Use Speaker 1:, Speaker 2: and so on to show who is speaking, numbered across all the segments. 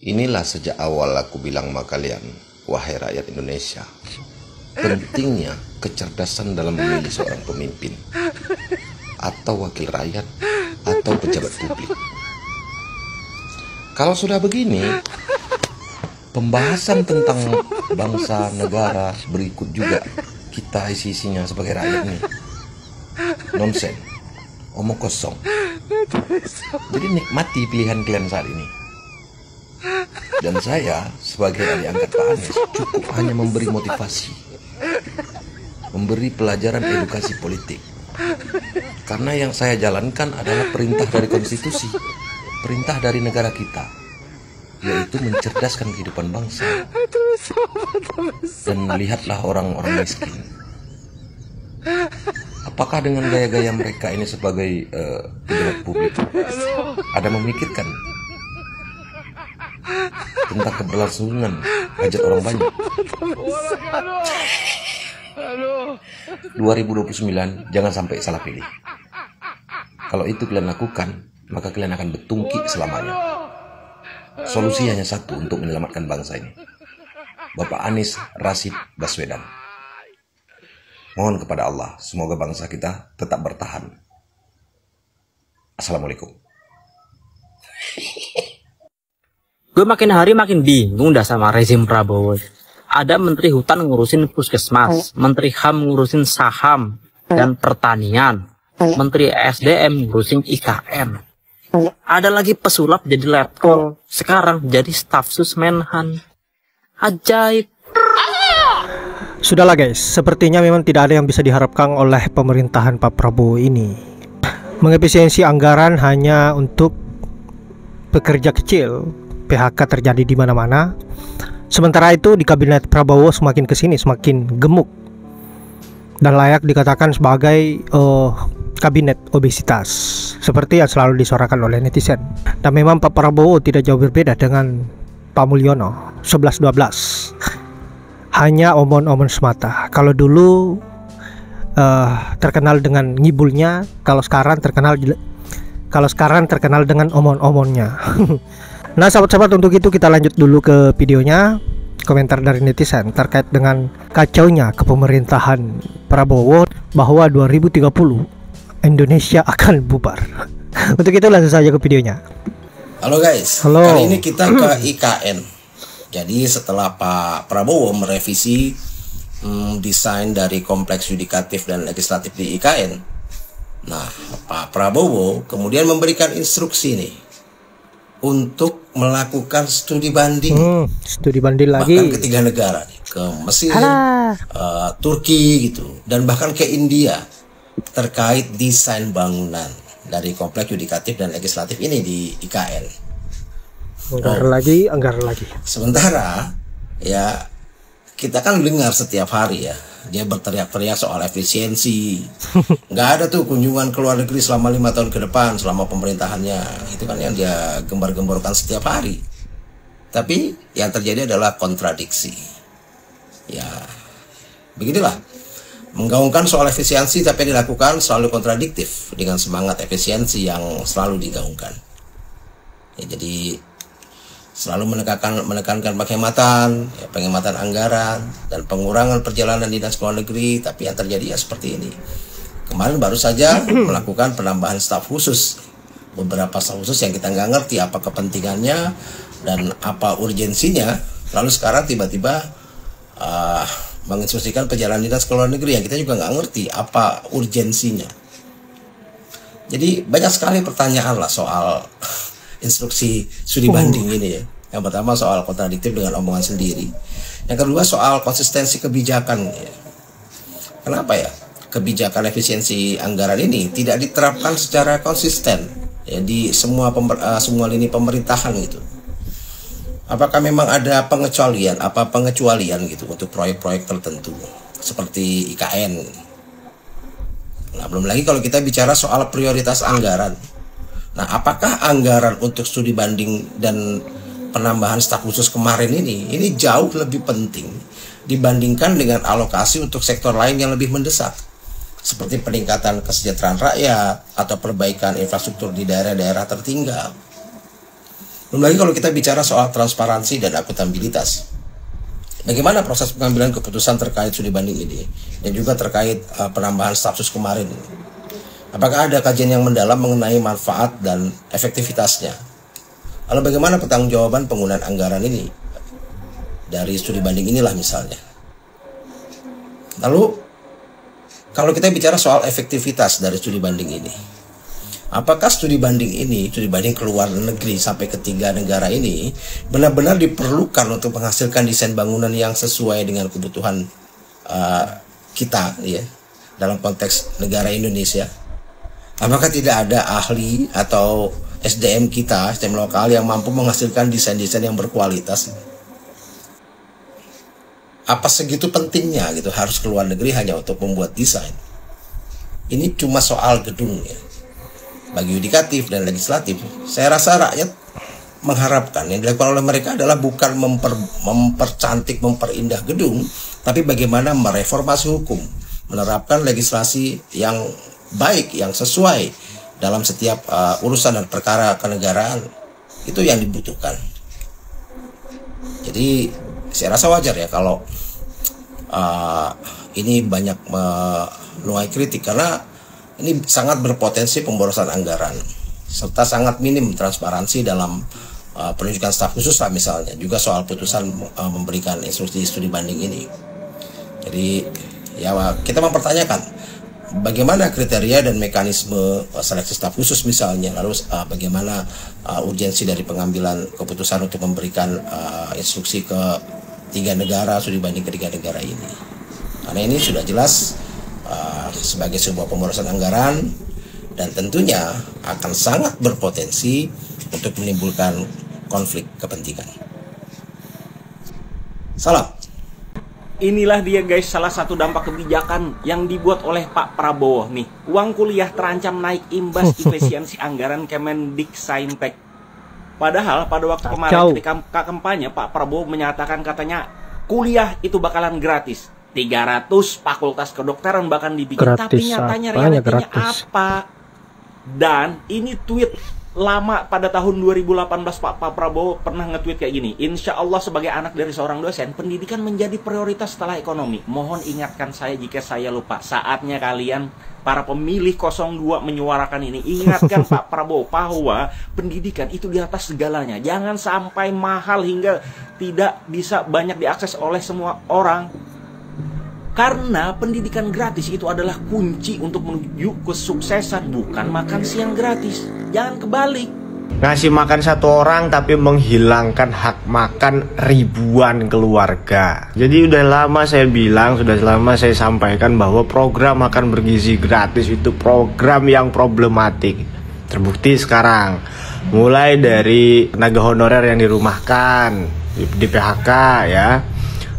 Speaker 1: Inilah sejak awal aku bilang sama kalian, wahai rakyat Indonesia, pentingnya kecerdasan dalam memilih seorang pemimpin, atau wakil rakyat, atau pejabat publik. Kalau sudah begini, pembahasan tentang bangsa negara berikut juga kita isi-isinya sebagai rakyat ini nonsen, omong kosong. Jadi nikmati pilihan kalian saat ini. Dan saya sebagai adik angkat Pak Anies cukup hanya memberi motivasi, memberi pelajaran edukasi politik. Karena yang saya jalankan adalah perintah dari konstitusi, perintah dari negara kita, yaitu mencerdaskan kehidupan bangsa. Dan lihatlah orang-orang miskin. Apakah dengan gaya-gaya mereka ini sebagai pejabat publik ada memikirkan tentang keberlangsungan hajat orang banyak? 2029 jangan sampai salah pilih. Kalau itu kalian lakukan, maka kalian akan bertungki selamanya. Solusi hanya satu untuk menyelamatkan bangsa ini, Bapak Anies Rashid Baswedan. Mohon kepada Allah, semoga bangsa kita tetap bertahan. Assalamualaikum.
Speaker 2: Gue makin hari makin bingung dah sama rezim Prabowo. Ada menteri hutan ngurusin puskesmas, menteri HAM ngurusin saham dan pertanian, menteri SDM ngurusin IKN. Ada lagi pesulap jadi letkol, sekarang jadi staf sus Menhan. Ajaib.
Speaker 3: Sudahlah guys, sepertinya memang tidak ada yang bisa diharapkan oleh pemerintahan Pak Prabowo ini. Mengefisiensi anggaran hanya untuk pekerja kecil, PHK terjadi di mana-mana. Sementara itu di kabinet Prabowo semakin kesini semakin gemuk dan layak dikatakan sebagai kabinet obesitas, seperti yang selalu disuarakan oleh netizen. Dan memang Pak Prabowo tidak jauh berbeda dengan Pak Mulyono 11-12. Hanya omon-omon semata. Kalau dulu terkenal dengan ngibulnya, kalau sekarang terkenal dengan omon-omonnya. Nah sahabat-sahabat, untuk itu kita lanjut dulu ke videonya. Komentar dari netizen terkait dengan kacaunya kepemerintahan Prabowo bahwa 2030 Indonesia akan bubar. Untuk itu langsung saja ke videonya.
Speaker 4: Halo guys,
Speaker 3: halo.
Speaker 4: Kali ini kita ke IKN. Jadi setelah Pak Prabowo merevisi desain dari kompleks yudikatif dan legislatif di IKN, nah Pak Prabowo kemudian memberikan instruksi nih untuk melakukan studi banding,
Speaker 3: lagi
Speaker 4: bahkan ke 3 negara nih, ke Mesir, Turki gitu, dan bahkan ke India terkait desain bangunan dari kompleks yudikatif dan legislatif ini di IKN.
Speaker 3: Anggaran lagi.
Speaker 4: Sementara ya kita kan dengar setiap hari ya dia berteriak-teriak soal efisiensi. Nggak ada tuh kunjungan ke luar negeri selama 5 tahun ke depan selama pemerintahannya. Itu kan yang dia gembar-gemborkan setiap hari. Tapi yang terjadi adalah kontradiksi. Ya beginilah, menggaungkan soal efisiensi tapi dilakukan selalu kontradiktif dengan semangat efisiensi yang selalu digaungkan. Ya, jadi selalu menekankan penghematan, ya, penghematan anggaran dan pengurangan perjalanan dinas ke luar negeri, tapi yang terjadi ya seperti ini. Kemarin baru saja melakukan penambahan staf khusus, beberapa staf khusus yang kita nggak ngerti apa kepentingannya dan apa urgensinya. Lalu sekarang tiba-tiba menginstruksikan perjalanan dinas ke luar negeri yang kita juga nggak ngerti apa urgensinya. Jadi banyak sekali pertanyaan lah soal instruksi studi banding ini ya. Yang pertama soal kontradiktif dengan omongan sendiri. Yang kedua soal konsistensi kebijakan ya. Kenapa ya kebijakan efisiensi anggaran ini tidak diterapkan secara konsisten ya di semua lini pemerintahan gitu? Apakah memang ada pengecualian gitu untuk proyek-proyek tertentu seperti IKN? Nah, belum lagi kalau kita bicara soal prioritas anggaran. Nah, apakah anggaran untuk studi banding dan penambahan staf khusus kemarin ini jauh lebih penting dibandingkan dengan alokasi untuk sektor lain yang lebih mendesak, seperti peningkatan kesejahteraan rakyat atau perbaikan infrastruktur di daerah-daerah tertinggal. Belum lagi kalau kita bicara soal transparansi dan akuntabilitas. Bagaimana proses pengambilan keputusan terkait studi banding ini dan juga terkait penambahan staf sus kemarin? Apakah ada kajian yang mendalam mengenai manfaat dan efektivitasnya? Lalu bagaimana pertanggungjawaban penggunaan anggaran ini dari studi banding inilah misalnya? Lalu kalau kita bicara soal efektivitas dari studi banding ini, apakah studi banding ini, studi banding keluar negeri sampai ke 3 negara ini benar-benar diperlukan untuk menghasilkan desain bangunan yang sesuai dengan kebutuhan kita ya dalam konteks negara Indonesia? Apakah tidak ada ahli atau SDM kita, SDM lokal yang mampu menghasilkan desain-desain yang berkualitas? Apa segitu pentingnya gitu harus keluar negeri hanya untuk membuat desain? Ini cuma soal gedung ya. Bagi yudikatif dan legislatif, saya rasa rakyat mengharapkan yang dilakukan oleh mereka adalah bukan mempercantik, memperindah gedung, tapi bagaimana mereformasi hukum, menerapkan legislasi yang baik, yang sesuai dalam setiap urusan dan perkara kenegaraan. Itu yang dibutuhkan. Jadi saya rasa wajar ya kalau ini banyak menuai kritik, karena ini sangat berpotensi pemborosan anggaran serta sangat minim transparansi dalam penunjukan staf khusus lah misalnya, juga soal putusan memberikan instruksi studi banding ini. Jadi ya kita mempertanyakan bagaimana kriteria dan mekanisme seleksi staf khusus misalnya, lalu bagaimana urgensi dari pengambilan keputusan untuk memberikan instruksi ke 3 negara, studi banding ke 3 negara ini. Karena ini sudah jelas sebagai sebuah pemborosan anggaran dan tentunya akan sangat berpotensi untuk menimbulkan konflik kepentingan. Salam.
Speaker 5: Inilah dia guys salah satu dampak kebijakan yang dibuat oleh Pak Prabowo nih. Uang kuliah terancam naik imbas efisiensi anggaran Kemendiksaintek. Padahal pada waktu kemarin ketika kampanye Pak Prabowo menyatakan katanya kuliah itu bakalan gratis. 300 fakultas kedokteran bahkan dibikin, gratis, tapi nyatanya realitanya apa? Dan ini tweet lama pada tahun 2018 Pak Prabowo pernah nge-tweet kayak gini. Insya Allah sebagai anak dari seorang dosen, pendidikan menjadi prioritas setelah ekonomi. Mohon ingatkan saya jika saya lupa. Saatnya kalian para pemilih 02 menyuarakan ini. Ingatkan Pak Prabowo bahwa pendidikan itu di atas segalanya. Jangan sampai mahal hingga tidak bisa banyak diakses oleh semua orang. Karena pendidikan gratis itu adalah kunci untuk menuju kesuksesan, bukan makan siang gratis. Jangan kebalik.
Speaker 6: Ngasih makan 1 orang tapi menghilangkan hak makan ribuan keluarga. Jadi udah lama saya bilang, sudah lama saya sampaikan bahwa program makan bergizi gratis itu program yang problematik. Terbukti sekarang. Mulai dari tenaga honorer yang dirumahkan, di PHK ya.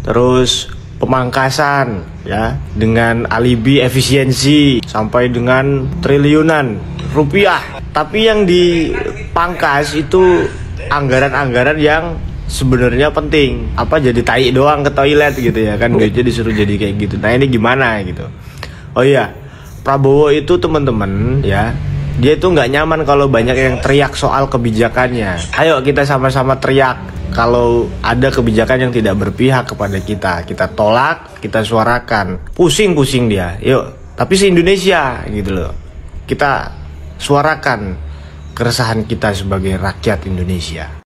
Speaker 6: Terus pemangkasan ya dengan alibi efisiensi sampai dengan triliunan rupiah. Tapi yang dipangkas itu anggaran-anggaran yang sebenarnya penting. Apa jadi tai doang ke toilet gitu ya kan, duitnya disuruh jadi kayak gitu. Nah ini gimana gitu. Oh iya, Prabowo itu teman-teman ya, dia itu nggak nyaman kalau banyak yang teriak soal kebijakannya. Ayo kita sama-sama teriak kalau ada kebijakan yang tidak berpihak kepada kita. Kita tolak, kita suarakan. Pusing-pusing dia, yuk. Tapi se-Indonesia gitu loh. Kita suarakan keresahan kita sebagai rakyat Indonesia.